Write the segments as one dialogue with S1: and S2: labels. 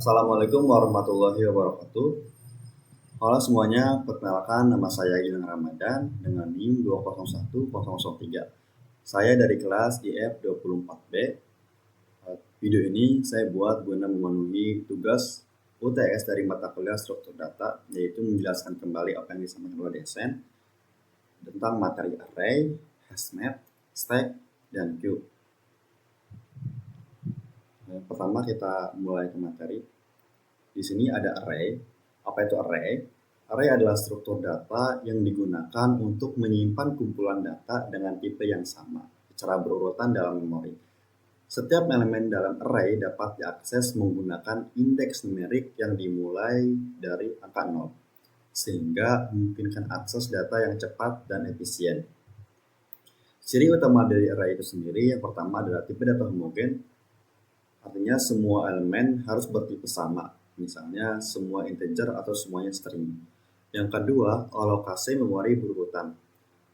S1: Assalamualaikum warahmatullahi wabarakatuh. Halo semuanya, perkenalkan nama saya Gilang Ramadan dengan NIM 201-003. Saya dari kelas IF 24B. Video ini saya buat guna memenuhi tugas UTS dari mata kuliah struktur data, yaitu menjelaskan kembali apa yang disampaikan oleh dosen tentang materi array, hashmap, stack, dan queue. Pertama kita mulai ke materi. Di sini ada array. Apa itu array? Array adalah struktur data yang digunakan untuk menyimpan kumpulan data dengan tipe yang sama secara berurutan dalam memori. Setiap elemen dalam array dapat diakses menggunakan indeks numerik yang dimulai dari angka 0, sehingga memungkinkan akses data yang cepat dan efisien. Ciri utama dari array itu sendiri yang pertama adalah tipe data homogen, artinya semua elemen harus bertipe sama, misalnya semua integer atau semuanya string. Yang kedua, alokasi memori berurutan.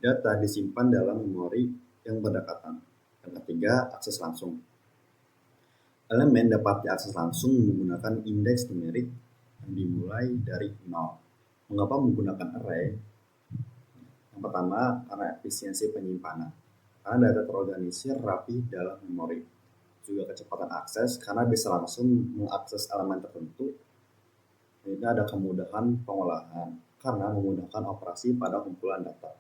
S1: Data disimpan dalam memori yang berdekatan. Yang ketiga, akses langsung. Elemen dapat diakses langsung menggunakan indeks numerik yang dimulai dari 0. Mengapa menggunakan array? Yang pertama, karena efisiensi penyimpanan. Karena data terorganisir rapi dalam memori. Juga kecepatan akses karena bisa langsung mengakses elemen tertentu. Ini ada kemudahan pengolahan karena memudahkan operasi pada kumpulan data.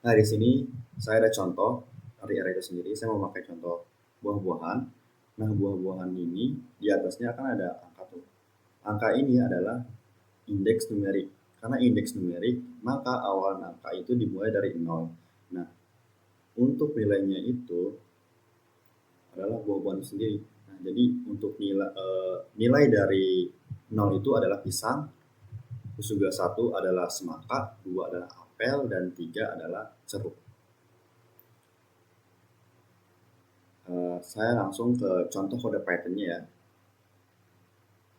S1: Nah, di sini saya ada contoh dari array itu sendiri. Saya mau pakai contoh buah-buahan. Nah, buah-buahan ini di atasnya akan ada angka tuh. Angka ini adalah indeks numerik. Karena indeks numerik, maka awal angka itu dimulai dari 0. Nah, untuk nilainya itu adalah buah-buahan sendiri. Nah, jadi untuk nilai dari 0 itu adalah pisang, terus juga 1 adalah semangka, 2 adalah apel, dan 3 adalah jeruk. Saya langsung ke contoh kode Python-nya ya.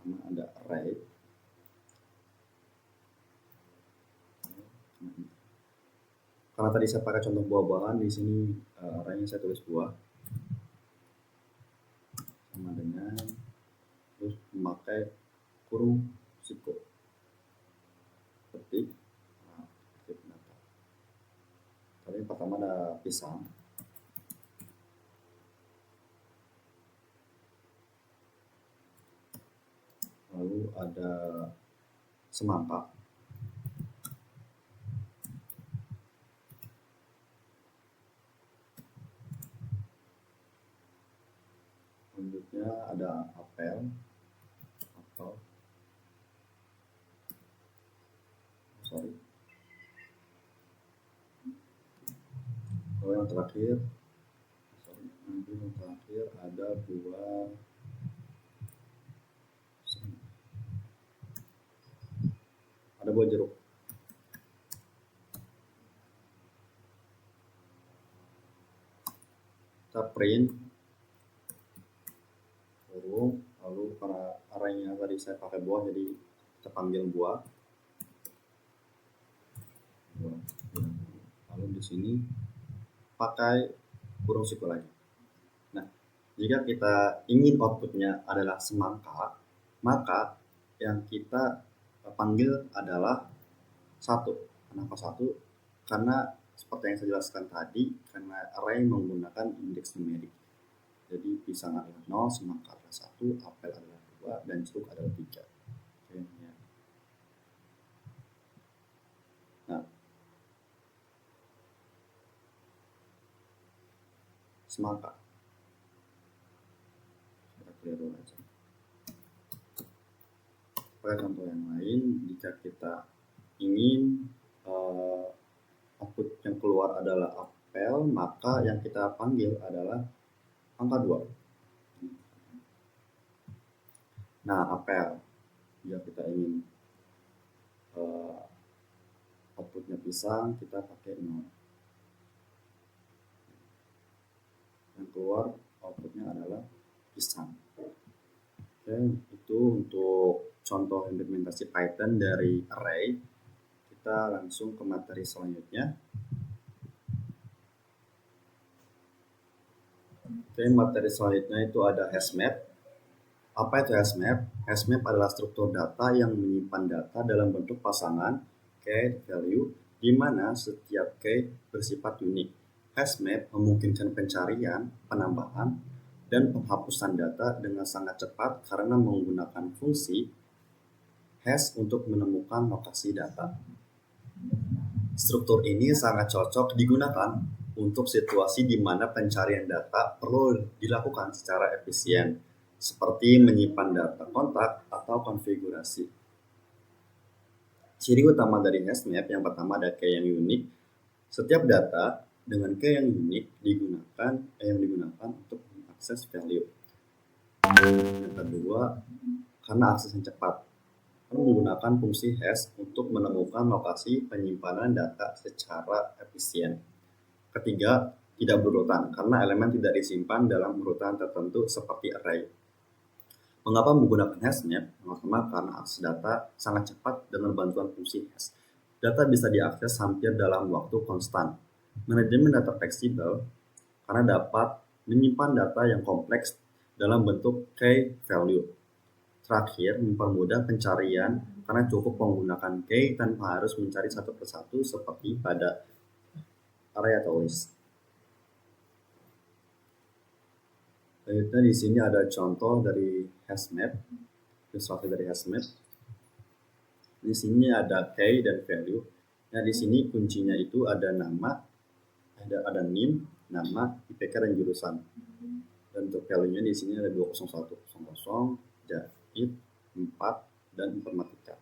S1: Sama ada array. Karena tadi saya pakai contoh buah-buahan, di sini array-nya saya tulis buah. Sama dengan terus memakai kurung siko. Ketik. Nah, ketik data. Tadi pertama ada pisang. Lalu ada semangka. Selanjutnya ada apel. Lalu yang terakhir ada buah jeruk. Kita print kurung, lalu karena arraynya tadi saya pakai buah, jadi kita panggil buah. Lalu di sini pakai kurung siku lagi. Nah, jika kita ingin outputnya adalah semangka, maka yang kita panggil adalah 1. Kenapa 1? Karena seperti yang saya jelaskan tadi, karena array menggunakan indeks numerik. Jadi pisang adalah 0, semangka adalah 1, apel adalah 2, dan jeruk adalah 3. Oke, ya. Nah, semangka. Kita clear dulu aja. Pada contoh yang lain, jika kita ingin output yang keluar adalah apel, maka yang kita panggil adalah angka 2. Nah, apel, jika kita ingin outputnya pisang, kita pakai 0. Yang keluar outputnya adalah pisang. Oke, itu untuk contoh implementasi Python dari array. Kita langsung ke materi selanjutnya. Oke, materi selanjutnya itu ada hashmap. Apa itu hashmap? Hashmap adalah struktur data yang menyimpan data dalam bentuk pasangan key value di mana setiap key bersifat unik. Hashmap memungkinkan pencarian, penambahan, dan penghapusan data dengan sangat cepat karena menggunakan fungsi hash untuk menemukan lokasi data. Struktur ini sangat cocok digunakan untuk situasi di mana pencarian data perlu dilakukan secara efisien, seperti menyimpan data kontak atau konfigurasi. Ciri utama dari hashmap yang pertama ada key yang unik. Setiap data dengan key yang unik digunakan untuk mengakses value. Yang kedua, karena akses yang cepat, menggunakan fungsi hash untuk menemukan lokasi penyimpanan data secara efisien. Ketiga, tidak berurutan karena elemen tidak disimpan dalam urutan tertentu seperti array. Mengapa menggunakan hashmap? Pertama, karena akses data sangat cepat dengan bantuan fungsi hash. Data bisa diakses hampir dalam waktu konstan. Manajemen data fleksibel karena dapat menyimpan data yang kompleks dalam bentuk key value. Terakhir, mempermudah pencarian karena cukup menggunakan key tanpa harus mencari satu persatu seperti pada array atau list. Selanjutnya di sini ada contoh dari hashmap, ilustrasi dari hashmap. Di sini ada key dan value. Nah, di sini kuncinya itu ada nama, ada NIM, nama, IPK dan jurusan. Dan untuk value-nya di sini ada 20100, jahit, 4, dan informatika.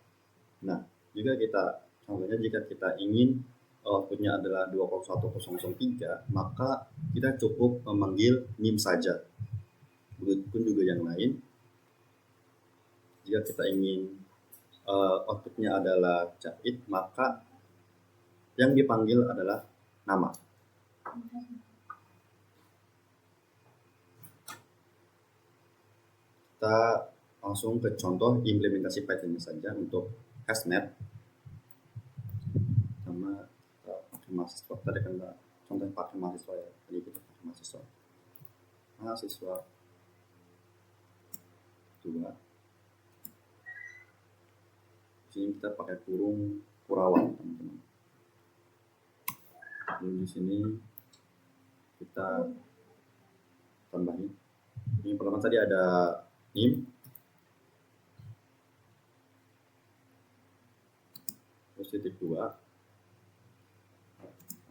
S1: Nah, juga contohnya jika kita ingin outputnya adalah 2010003, maka kita cukup memanggil NIM saja. Begitupun juga yang lain. Jika kita ingin outputnya adalah jahit, maka yang dipanggil adalah nama. Kita langsung ke contoh implementasi Python-nya saja untuk hashmap. Sama pakai mahasiswa. Tadi kan contohnya pakai mahasiswa ya. Jadi kita pakai mahasiswa. Mahasiswa 2. Sini kita pakai kurung Kurawan, teman-teman. Lalu di sini kita tambahin. Ini pertama tadi ada NIM, terus titik 2.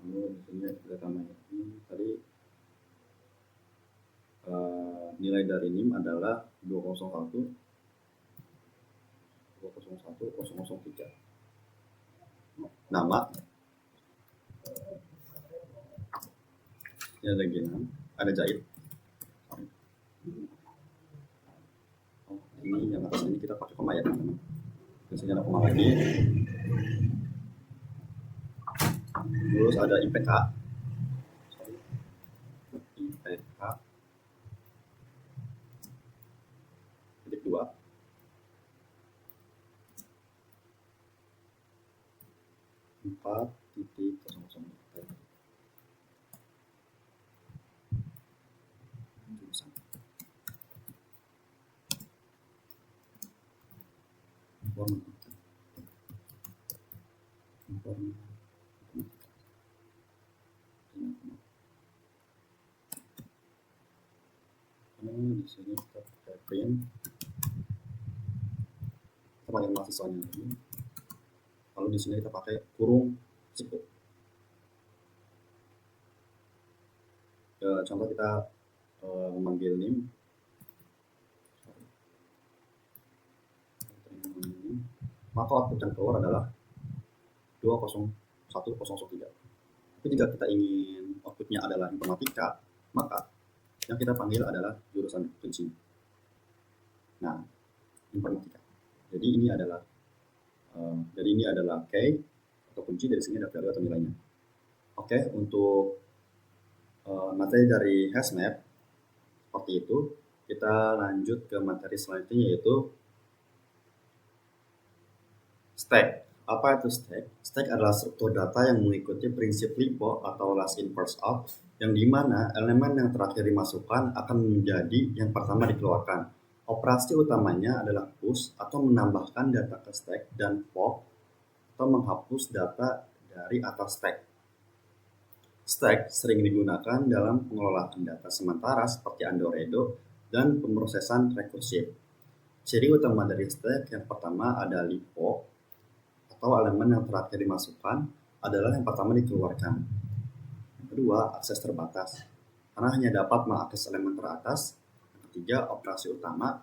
S1: Lalu di sini kita tambahin ini tadi nilai dari NIM adalah 201.003. Nama, ini ada Ginan, ada jahit. Ini yang atas ini kita pakai koma ya, teman-teman. Biasanya ada koma lagi. Terus ada IPK. IPK titik 2. Empat titik 00. Di sini kita pakai print, kita pakai mahasiswanya lagi. Lalu di sini kita pakai kurung siku. Contoh kita memanggil NIM, maka output yang keluar adalah 201.003. Tapi jika kita ingin outputnya adalah informatika, maka yang kita panggil adalah jurusan kunci. Nah, informatika. Jadi ini adalah key atau kunci, dari sini ada value atau nilainya. Oke, untuk materi dari hashmap seperti itu. Kita lanjut ke materi selanjutnya, yaitu stack. Apa itu stack? Stack adalah struktur data yang mengikuti prinsip LIFO atau last in first out, yang dimana elemen yang terakhir dimasukkan akan menjadi yang pertama dikeluarkan. Operasi utamanya adalah push atau menambahkan data ke stack dan pop atau menghapus data dari atas stack. Stack sering digunakan dalam pengelolaan data sementara seperti Androredo dan pemrosesan rekursif. Ciri utama dari stack yang pertama ada LIPO atau elemen yang terakhir dimasukkan adalah yang pertama dikeluarkan. Yang kedua, akses terbatas karena hanya dapat mengakses elemen teratas. Yang ketiga, operasi utama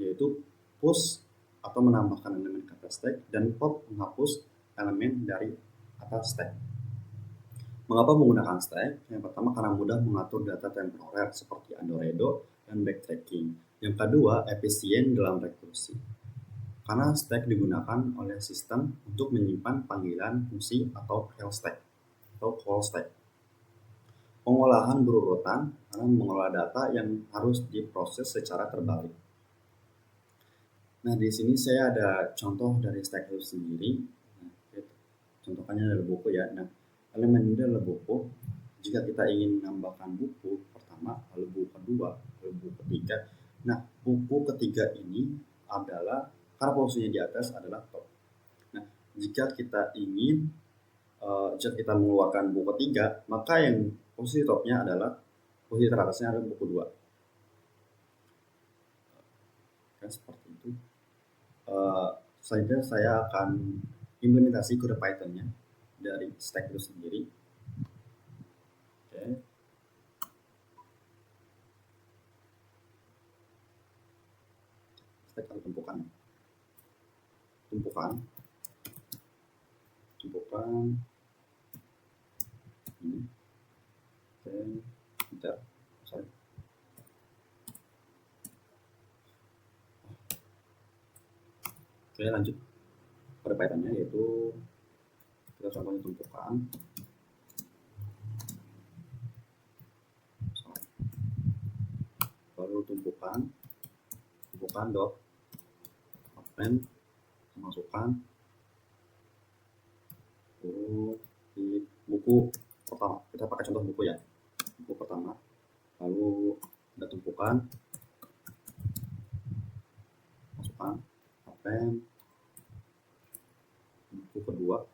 S1: yaitu push atau menambahkan elemen ke atas stack dan pop menghapus elemen dari atas stack. Mengapa menggunakan stack? Yang pertama karena mudah mengatur data temporer seperti Androredo dan backtracking. Yang kedua, efisien dalam rekursi. Karena stack digunakan oleh sistem untuk menyimpan panggilan fungsi atau call stack. Pengolahan berurutan karena mengolah data yang harus diproses secara terbalik. Nah, di sini saya ada contoh dari stack itu sendiri. Nah, contohnya adalah buku ya. Nah, elemen ini adalah buku. Jika kita ingin menambahkan buku pertama, lalu buku kedua, lalu buku ketiga. Nah, buku ketiga ini adalah karena posisinya di atas adalah top. Nah, jika kita ingin jika kita mengeluarkan buku ketiga, maka yang posisi topnya adalah posisi teratasnya adalah buku dua. Kan seperti itu. Selanjutnya saya akan implementasi kode Python-nya dari stack itu sendiri. Oke. Stack atau tumpukan ini. Oke, bentar. Sorry. Oke, lanjut pada Python-nya yaitu kita contohnya tumpukan. Lalu tumpukan dot append masukkan di buku pertama. Kita pakai contoh buku ya, buku pertama. Lalu ada tumpukan, masukkan append buku kedua,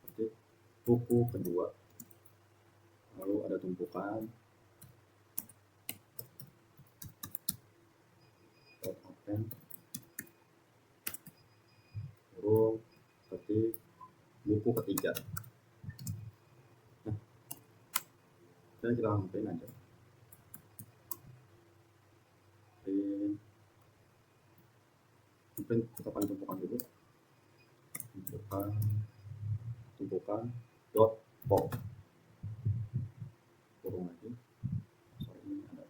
S1: ketik buku kedua. Lalu ada tumpukan append huruf ketik buku ketiga. Nah, kita langsung aja. Mungkin kita pakai tumpukan dulu. Tumpukan dot pop. Kurung lagi. Sorry, ini ada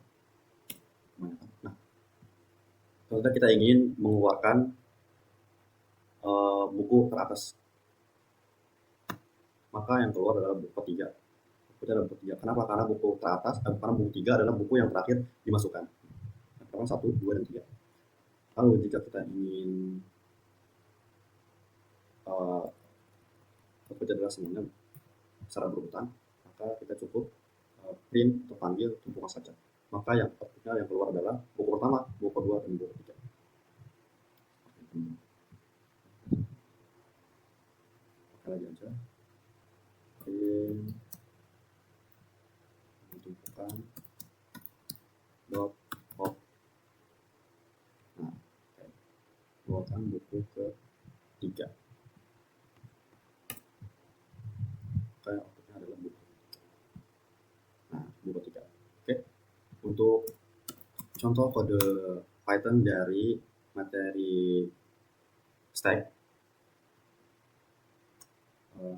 S1: kebanyakan. Nah, kalau kita ingin mengeluarkan buku teratas, maka yang keluar adalah buku ketiga. Kenapa? Karena buku teratas, karena buku 3 adalah buku yang terakhir dimasukkan. Karena 1, 2, dan 3. Lalu jika kita ingin bekerja adalah semuanya secara berurutan, maka kita cukup print atau panggil tumpukan saja. Maka yang keluar adalah buku pertama, buku kedua, dan buku ketiga. Pakai lagi aja. Print tumpukan dot pop. Nah, keluarkan buku ketiga. Kayak outputnya adalah buku. Nah, buku ketiga. Oke. Untuk contoh kode Python dari materi stack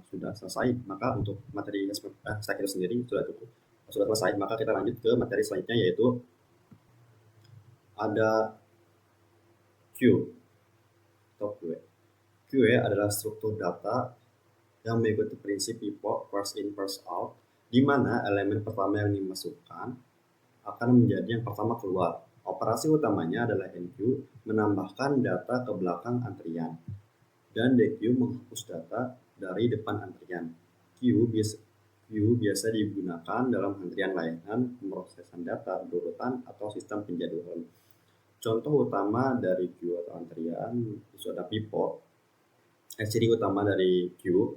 S1: sudah selesai. Maka untuk materi stack itu sendiri sudah selesai. Maka kita lanjut ke materi selanjutnya, yaitu ada queue atau QA. QA adalah struktur data yang mengikuti prinsip PIPO, first in first out, di mana elemen pertama yang dimasukkan akan menjadi yang pertama keluar. Operasi utamanya adalah enqueue, menambahkan data ke belakang antrian, dan dequeue menghapus data dari depan antrian. Queue biasa digunakan dalam antrian layanan pemrosesan data berurutan atau sistem penjadwalan. contoh utama dari queue atau antrian itu ada pipo. Ciri utama dari queue,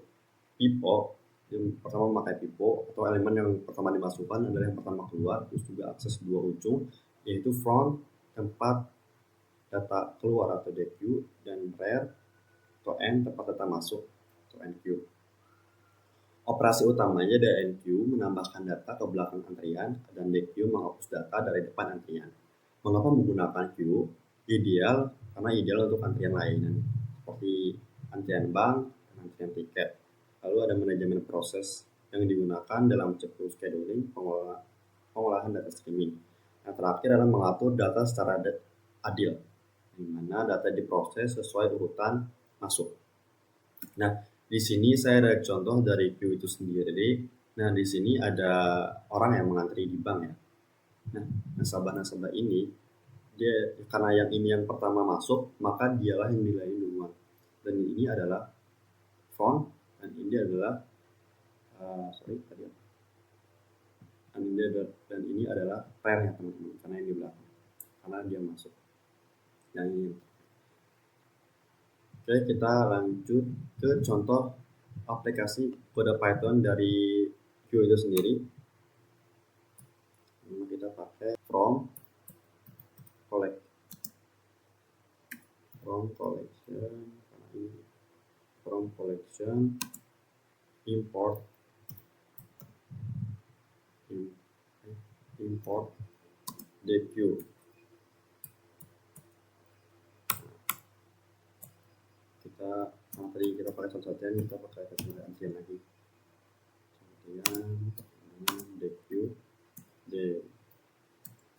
S1: pipo, yang pertama memakai pipo atau elemen yang pertama dimasukkan adalah yang pertama keluar, terus juga akses dua ujung, yaitu front, tempat data keluar atau DQ, dan rear atau end, tempat data masuk atau NQ. Operasi utamanya dari NQ menambahkan data ke belakang antrian dan DQ menghapus data dari depan antrian. Mengapa menggunakan queue? Ideal karena ideal untuk antrian layanan seperti antrian bank dan antrian tiket. Lalu ada manajemen proses yang digunakan dalam CPU scheduling, pengolahan data streaming. Yang terakhir adalah mengatur data secara adil, di mana data diproses sesuai urutan masuk. Nah, di sini saya ada contoh dari queue itu sendiri. Nah, di sini ada orang yang mengantri di bank ya. Nah, nasabah-nasabah ini dia karena yang ini yang pertama masuk, maka dialah yang dilayani duluan. Dan ini adalah front dan ini adalah dan ini adalah rear ya teman-teman, karena ini belakang, karena dia masuk. Dan ini. Oke, kita lanjut ke contoh aplikasi kode Python dari queue itu sendiri. Ini kita pakai from collection import DQ. Tadi kita pakai contohnya, kita pakai antrian lagi. Kemudian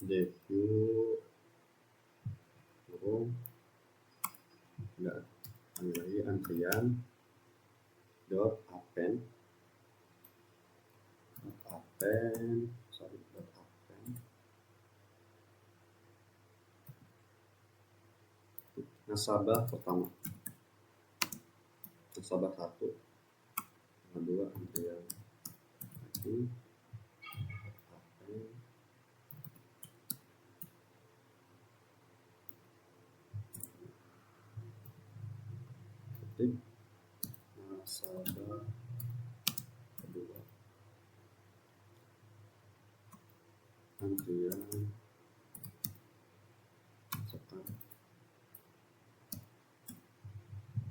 S1: DQ kurung enggak, ambil lagi antrian dot append nasabah pertama, nasabah 1, kedua antrian lagi ketik nasabah kedua antrian sekarang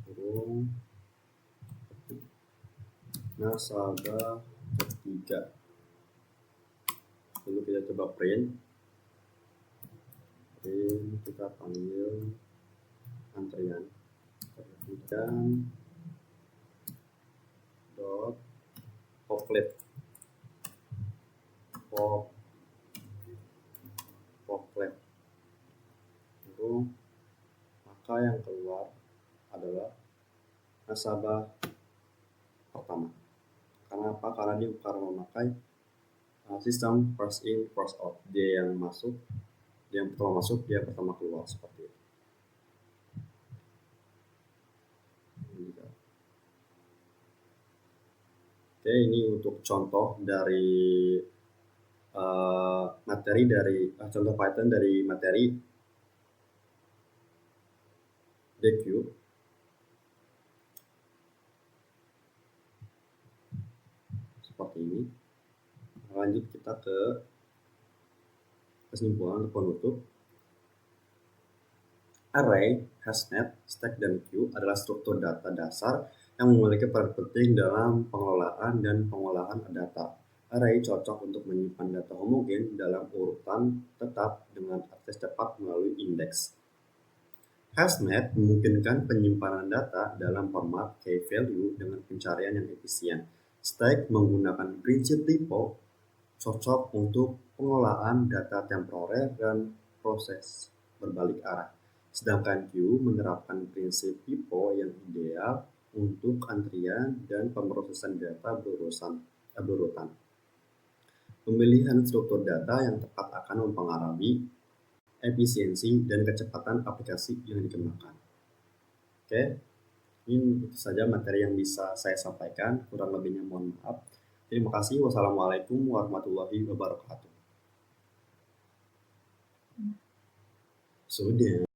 S1: kurung nasabah ketiga. Lalu kita coba print, kita panggil antrian dot poplet maka yang keluar adalah nasabah pertama. Karena apa? Karena dia memakai sistem first in first out. Dia yang masuk, dia yang pertama masuk, dia pertama keluar, seperti itu. Oke, ini untuk contoh dari materi dari contoh Python dari materi DQ. Seperti ini. Lanjut kita ke kesimpulan untuk penutup. Array, hashnet, stack, dan queue adalah struktur data dasar yang memiliki peran penting dalam pengelolaan dan pengolahan data. Array cocok untuk menyimpan data homogen dalam urutan tetap dengan akses cepat melalui indeks. Hashnet memungkinkan penyimpanan data dalam format key value dengan pencarian yang efisien. Stack menggunakan prinsip typo, cocok untuk pengolahan data temporer dan proses berbalik arah. Sedangkan queue menerapkan prinsip typo yang ideal untuk antrian dan pemrosesan data berurutan. Pemilihan struktur data yang tepat akan mempengaruhi efisiensi dan kecepatan aplikasi yang dikembangkan. Oke, ini itu saja materi yang bisa saya sampaikan. Kurang lebihnya mohon maaf. Terima kasih. Wassalamualaikum warahmatullahi wabarakatuh. Sudah.